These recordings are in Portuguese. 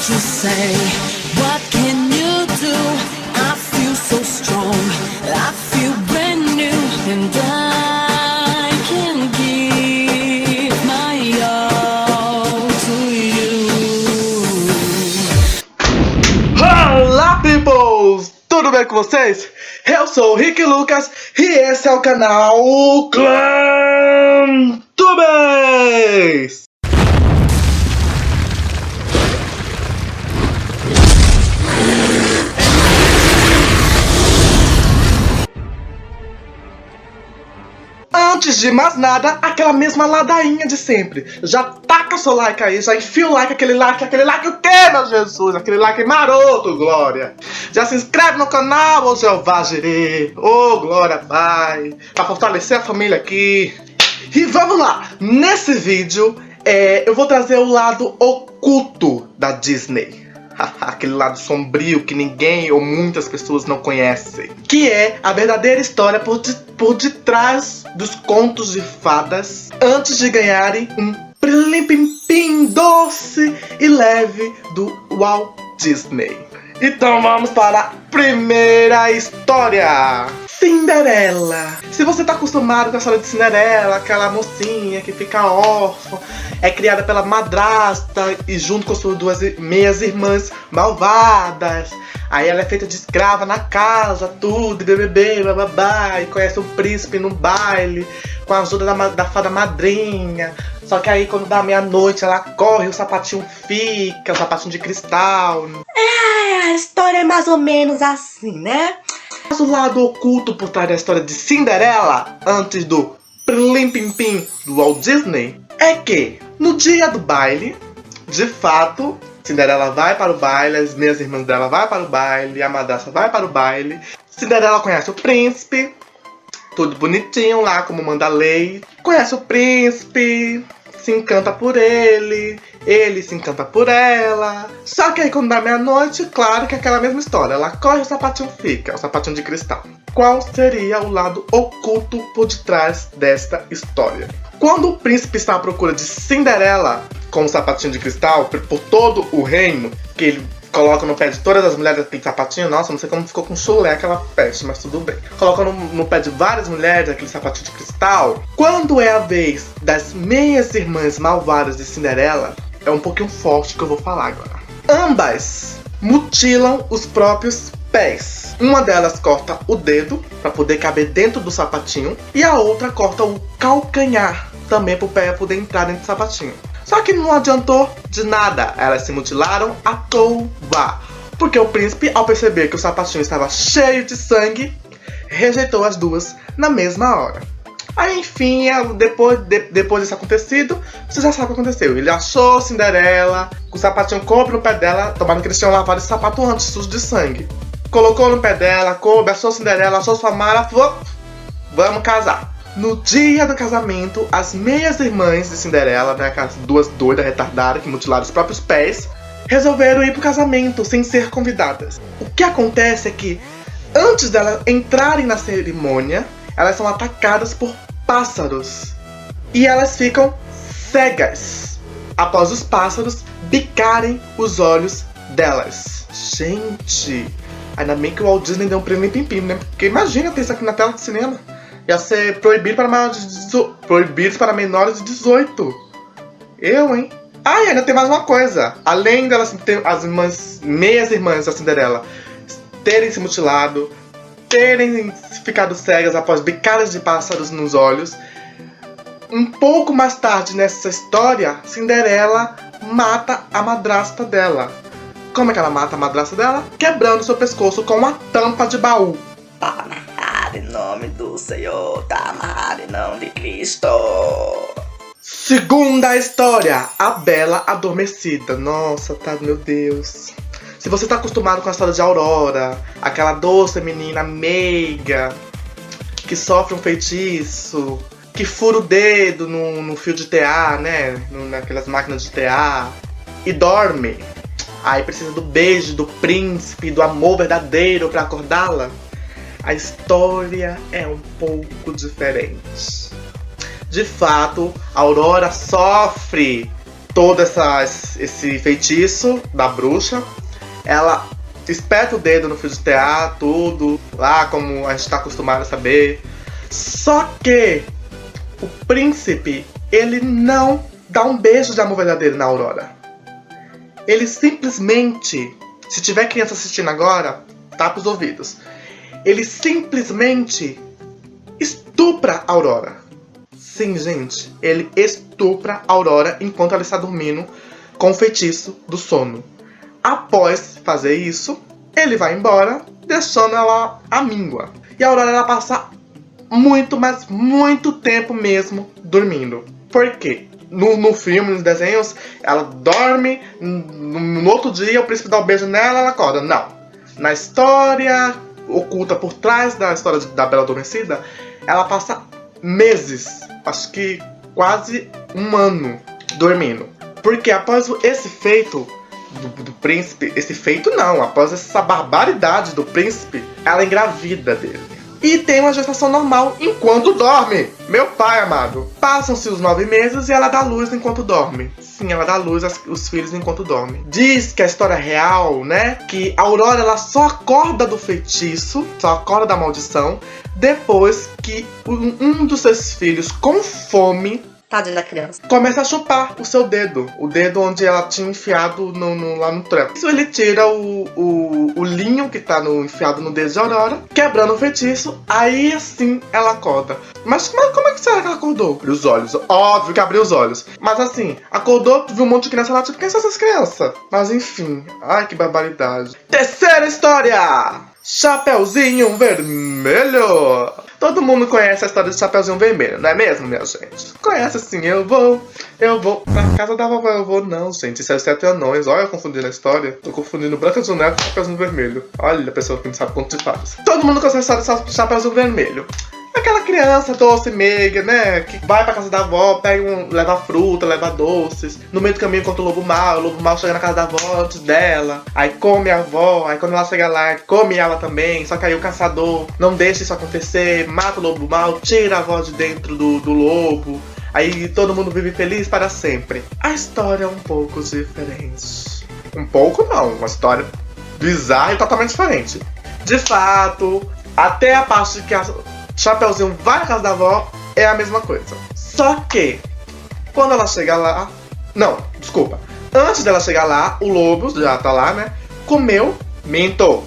you say? What can you do? I feel so strong, I feel brand new, and I can give my all to you. Olá, peoples! Tudo bem com vocês? Eu sou o Rick Lucas e esse é o canal Clã Tubers! Antes de mais nada, aquela mesma ladainha de sempre. Já taca seu like aí, já enfia o like, aquele like o quê, meu Jesus? Aquele like maroto, glória. Já se inscreve no canal, ô Jeová Jireh, ô glória, Pai, pra fortalecer a família aqui. E vamos lá, nesse vídeo eu vou trazer o lado oculto da Disney. Aquele lado sombrio que ninguém ou muitas pessoas não conhecem. Que é a verdadeira história por detrás dos contos de fadas antes de ganharem um plim-pim-pim doce e leve do Walt Disney. Então vamos para a primeira história. Cinderela. Se você tá acostumado com a história de Cinderela, aquela mocinha que fica órfã, é criada pela madrasta e junto com suas duas meias irmãs malvadas. Aí ela é feita de escrava na casa, tudo, bebê, bababá, e conhece o príncipe no baile com a ajuda da fada madrinha. Só que aí quando dá meia-noite ela corre, o sapatinho fica, o sapatinho de cristal. A história é mais ou menos assim, né? Mas o lado oculto por trás da história de Cinderela, antes do plim-pim-pim do Walt Disney, é que no dia do baile, de fato, Cinderela vai para o baile, as minhas irmãs dela vai para o baile, a madrasta vai para o baile. Cinderela conhece o príncipe, tudo bonitinho lá, como manda a lei. Conhece o príncipe, se encanta por ele se encanta por ela. Só que aí quando dá meia-noite, claro que é aquela mesma história. Ela corre e o sapatinho fica, o sapatinho de cristal. Qual seria o lado oculto por detrás desta história? Quando o príncipe está à procura de Cinderela com o sapatinho de cristal por todo o reino, que ele coloca no pé de todas as mulheres aquele sapatinho, nossa, não sei como ficou com chulé aquela peste, mas tudo bem. Coloca no pé de várias mulheres aquele sapatinho de cristal. Quando é a vez das meias irmãs malvadas de Cinderela, é um pouquinho forte que eu vou falar agora. Ambas mutilam os próprios pés. Uma delas corta o dedo para poder caber dentro do sapatinho e a outra corta o calcanhar também para o pé poder entrar dentro do sapatinho. Só que não adiantou de nada, elas se mutilaram à toa. Porque o príncipe, ao perceber que o sapatinho estava cheio de sangue, rejeitou as duas na mesma hora. Aí, enfim, depois desse acontecido, você já sabe o que aconteceu. Ele achou Cinderela, com o sapatinho coube no pé dela, tomando que eles tinham lavado esse sapato antes, sujo de sangue. Colocou no pé dela, coube, achou Cinderela, achou sua mala, falou, vamos casar. No dia do casamento, as meias irmãs de Cinderela, né, aquelas duas doidas retardadas que mutilaram os próprios pés, resolveram ir pro casamento sem ser convidadas. O que acontece é que, antes delas entrarem na cerimônia, elas são atacadas por pássaros. E elas ficam cegas, após os pássaros bicarem os olhos delas. Gente, ainda bem que o Walt Disney deu um prêmio pim-pim, né? Porque imagina ter isso aqui na tela de cinema. Ia ser proibido para menores de 18. Hein? Ah, e ainda tem mais uma coisa. Além delas ter as meias irmãs da Cinderela terem se mutilado, terem ficado cegas após bicadas de pássaros nos olhos, um pouco mais tarde nessa história, Cinderela mata a madrasta dela. Como é que ela mata a madrasta dela? Quebrando seu pescoço com uma tampa de baú. Tá amarrado em nome do Senhor, tá amarrado em nome de Cristo. Segunda história, a Bela Adormecida. Nossa, tá, meu Deus. Se você tá acostumado com a história de Aurora, aquela doce menina meiga, que sofre um feitiço, que fura o dedo no fio de tear, né? Naquelas máquinas de tear, e dorme. Aí precisa do beijo do príncipe, do amor verdadeiro pra acordá-la. A história é um pouco diferente. De fato, a Aurora sofre todo esse feitiço da bruxa. Ela espeta o dedo no fio de tear, tudo, lá como a gente tá acostumado a saber. Só que o príncipe, ele não dá um beijo de amor verdadeiro na Aurora. Ele simplesmente, se tiver criança assistindo agora, tapa os ouvidos. Ele simplesmente estupra a Aurora. Sim, gente, ele estupra a Aurora enquanto ela está dormindo com o feitiço do sono. Após fazer isso, ele vai embora, deixando ela à míngua. E a Aurora, ela passa muito, mas muito tempo mesmo dormindo. Por quê? No filme, nos desenhos, ela dorme, no outro dia o príncipe dá um beijo nela, ela acorda. Não. Na história oculta por trás da história da Bela Adormecida, ela passa meses, acho que quase um ano, dormindo. Porque após esse feito do príncipe, após essa barbaridade do príncipe, ela engravida dele. E tem uma gestação normal enquanto dorme. Meu pai amado. Passam-se os 9 meses e ela dá luz enquanto dorme. Sim, ela dá luz aos filhos enquanto dorme. Diz que a história é real, né? Que a Aurora, ela só acorda do feitiço, só acorda da maldição, depois que um dos seus filhos, com fome, Tadinha da criança, começa a chupar o seu dedo. O dedo onde ela tinha enfiado lá no treco. Isso, ele tira o linho que tá enfiado no dedo de Aurora, quebrando o feitiço. Aí assim ela acorda. Mas como é que será que ela acordou? Abriu os olhos. Óbvio que abriu os olhos. Mas assim, acordou, viu um monte de criança lá, tipo, quem são essas crianças? Mas enfim. Ai, que barbaridade. Terceira história! Chapeuzinho Vermelho. Todo mundo conhece a história do Chapeuzinho Vermelho, não é mesmo, minha gente? Conhece sim, eu vou pra casa da vovó, eu vou não, gente, isso é os 7 anões, olha eu confundindo a história, tô confundindo Branca de Neve com Chapeuzinho Vermelho, olha a pessoa que não sabe conto de fadas. Todo mundo conhece a história do Chapeuzinho Vermelho. Aquela criança doce, meiga, né? Que vai pra casa da avó, leva fruta, leva doces. No meio do caminho encontra o lobo mau chega na casa da avó antes dela. Aí come a avó, aí quando ela chega lá, come ela também. Só que aí o caçador não deixa isso acontecer, mata o lobo mau, tira a avó de dentro do lobo. Aí todo mundo vive feliz para sempre. A história é um pouco diferente. Um pouco não, uma história bizarra e totalmente diferente. De fato, até a parte que a Chapeuzinho vai na casa da avó, é a mesma coisa. Só que, quando ela chega lá... Não, desculpa. Antes dela chegar lá, o lobo, já tá lá, né?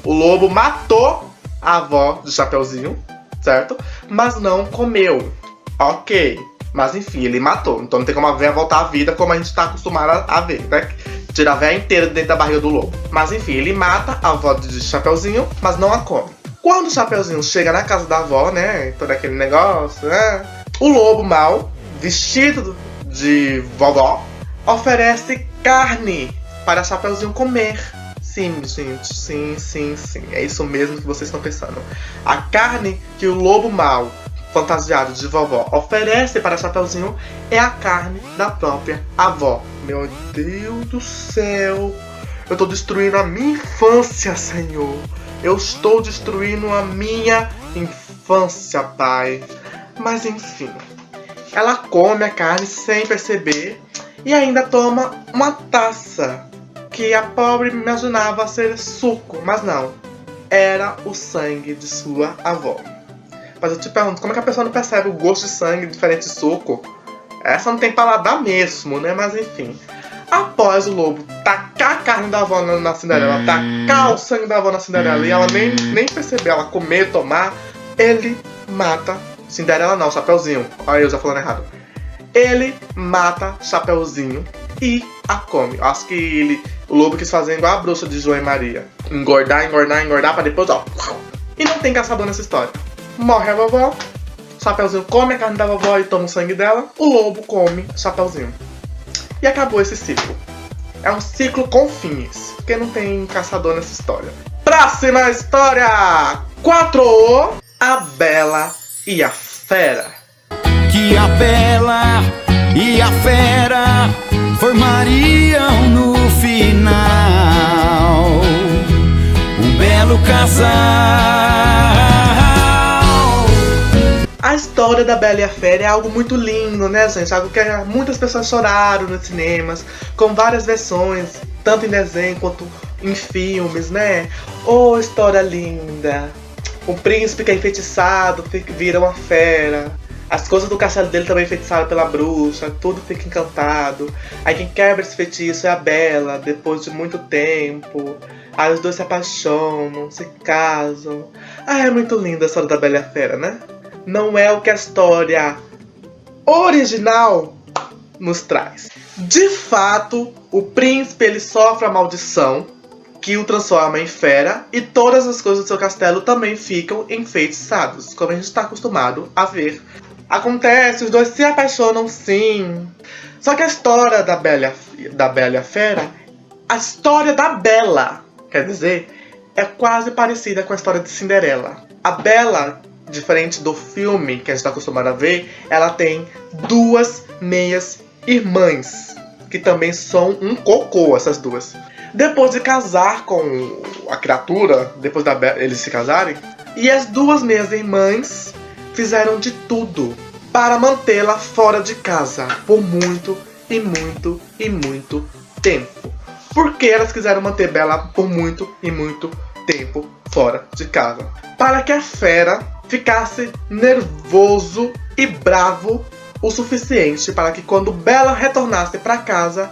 O lobo matou a avó do Chapeuzinho, certo? Mas não comeu. Ok. Mas enfim, ele matou. Então não tem como a véia voltar à vida como a gente tá acostumado a ver, né? Tira a véia inteira dentro da barriga do lobo. Mas enfim, ele mata a avó de Chapeuzinho, mas não a come. Quando o Chapeuzinho chega na casa da avó, né, todo aquele negócio, né, o lobo mau, vestido de vovó, oferece carne para Chapeuzinho comer. Sim, gente, sim. É isso mesmo que vocês estão pensando. A carne que o lobo mau, fantasiado de vovó, oferece para Chapeuzinho é a carne da própria avó. Meu Deus do céu, eu tô destruindo a minha infância, Senhor. Eu estou destruindo a minha infância, pai. Mas enfim, ela come a carne sem perceber e ainda toma uma taça que a pobre imaginava ser suco, mas não, era o sangue de sua avó. Mas eu te pergunto, como é que a pessoa não percebe o gosto de sangue diferente de suco? Essa não tem paladar mesmo, né? Mas enfim. Após o lobo tacar a carne da avó na Cinderela, tacar o sangue da avó na Cinderela e ela nem perceber, ela comer, tomar, ele mata Cinderela não, Chapeuzinho. Olha eu já falando errado. Ele mata Chapeuzinho e a come. Acho que o lobo quis fazer igual a bruxa de João e Maria. Engordar pra depois, ó. E não tem caçador nessa história. Morre a vovó, Chapeuzinho come a carne da vovó e toma o sangue dela. O lobo come Chapeuzinho. E acabou esse ciclo. É um ciclo com fins, porque não tem caçador nessa história. Próxima história! 4. A Bela e a Fera. Que a Bela e a Fera formariam no final um belo casal. A história história da Bela e a Fera é algo muito lindo, né, gente? Algo que muitas pessoas choraram nos cinemas, com várias versões, tanto em desenho quanto em filmes, né? Oh, história linda! O príncipe que é enfeitiçado vira uma fera. As coisas do castelo dele também enfeitiçadas pela bruxa, tudo fica encantado. Aí quem quebra esse feitiço é a Bela, depois de muito tempo. Aí os dois se apaixonam, se casam. Ah, é muito linda a história da Bela e a Fera, né? Não é o que a história original nos traz. De fato, o príncipe ele sofre a maldição que o transforma em fera e todas as coisas do seu castelo também ficam enfeitiçadas, como a gente está acostumado a ver. Acontece, os dois se apaixonam sim. Só que a história da Bela e a Fera, a história da Bela, quer dizer, é quase parecida com a história de Cinderela. A Bela, diferente do filme que a gente está acostumado a ver, ela tem duas meias irmãs, que também são um cocô, essas duas. Depois de casar com a criatura, depois eles se casarem, e as duas meias irmãs fizeram de tudo para mantê-la fora de casa por muito e muito e muito tempo. Porque elas quiseram manter Bela por muito e muito tempo fora de casa? Para que a fera ficasse nervoso e bravo o suficiente para que quando Bela retornasse para casa,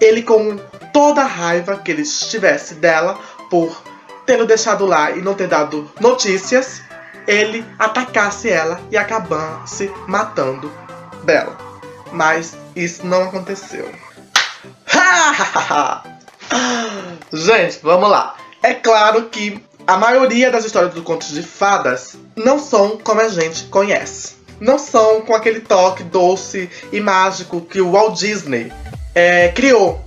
ele, com toda a raiva que ele tivesse dela por tê-lo deixado lá e não ter dado notícias, ele atacasse ela e acabasse matando Bela. Mas isso não aconteceu. Gente, vamos lá. É claro que a maioria das histórias do contos de fadas não são como a gente conhece. Não são com aquele toque doce e mágico que o Walt Disney criou.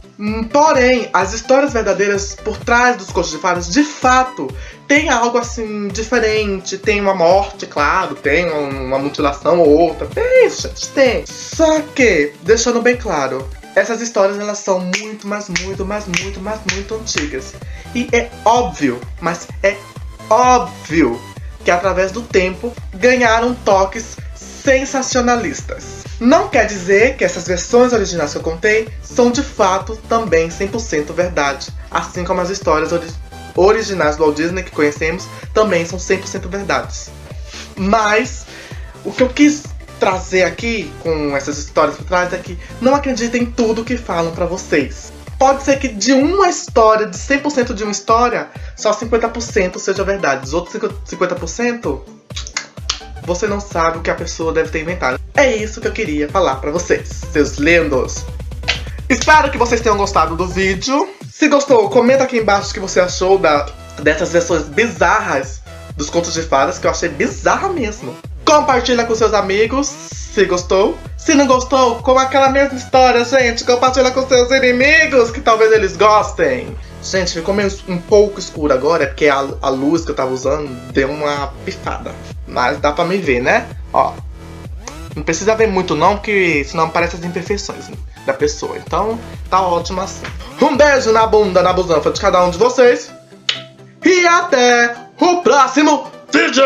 Porém, as histórias verdadeiras por trás dos contos de fadas, de fato, tem algo assim diferente. Tem uma morte, claro, tem uma mutilação ou outra. Tem, gente, tem. Só que, deixando bem claro, essas histórias elas são muito antigas. E é óbvio, mas é óbvio que através do tempo ganharam toques sensacionalistas. Não quer dizer que essas versões originais que eu contei são de fato também 100% verdade. Assim como as histórias originais do Walt Disney que conhecemos também são 100% verdades. Mas o que eu quis trazer aqui com essas histórias por trás é que não acreditem em tudo que falam pra vocês. Pode ser que de uma história, de 100% de uma história, só 50% seja verdade. Os outros 50%, você não sabe o que a pessoa deve ter inventado. É isso que eu queria falar pra vocês, seus lindos. Espero que vocês tenham gostado do vídeo. Se gostou, comenta aqui embaixo o que você achou dessas versões bizarras dos contos de fadas, que eu achei bizarra mesmo. Compartilha com seus amigos, se gostou. Se não gostou, com aquela mesma história, gente, compartilha com seus inimigos, que talvez eles gostem. Gente, ficou meio um pouco escuro agora, porque a luz que eu tava usando deu uma pifada. Mas dá pra me ver, né? Ó, não precisa ver muito não, porque senão aparecem as imperfeições da pessoa. Então, tá ótimo assim. Um beijo na bunda, na busanfa de cada um de vocês. E até o próximo vídeo!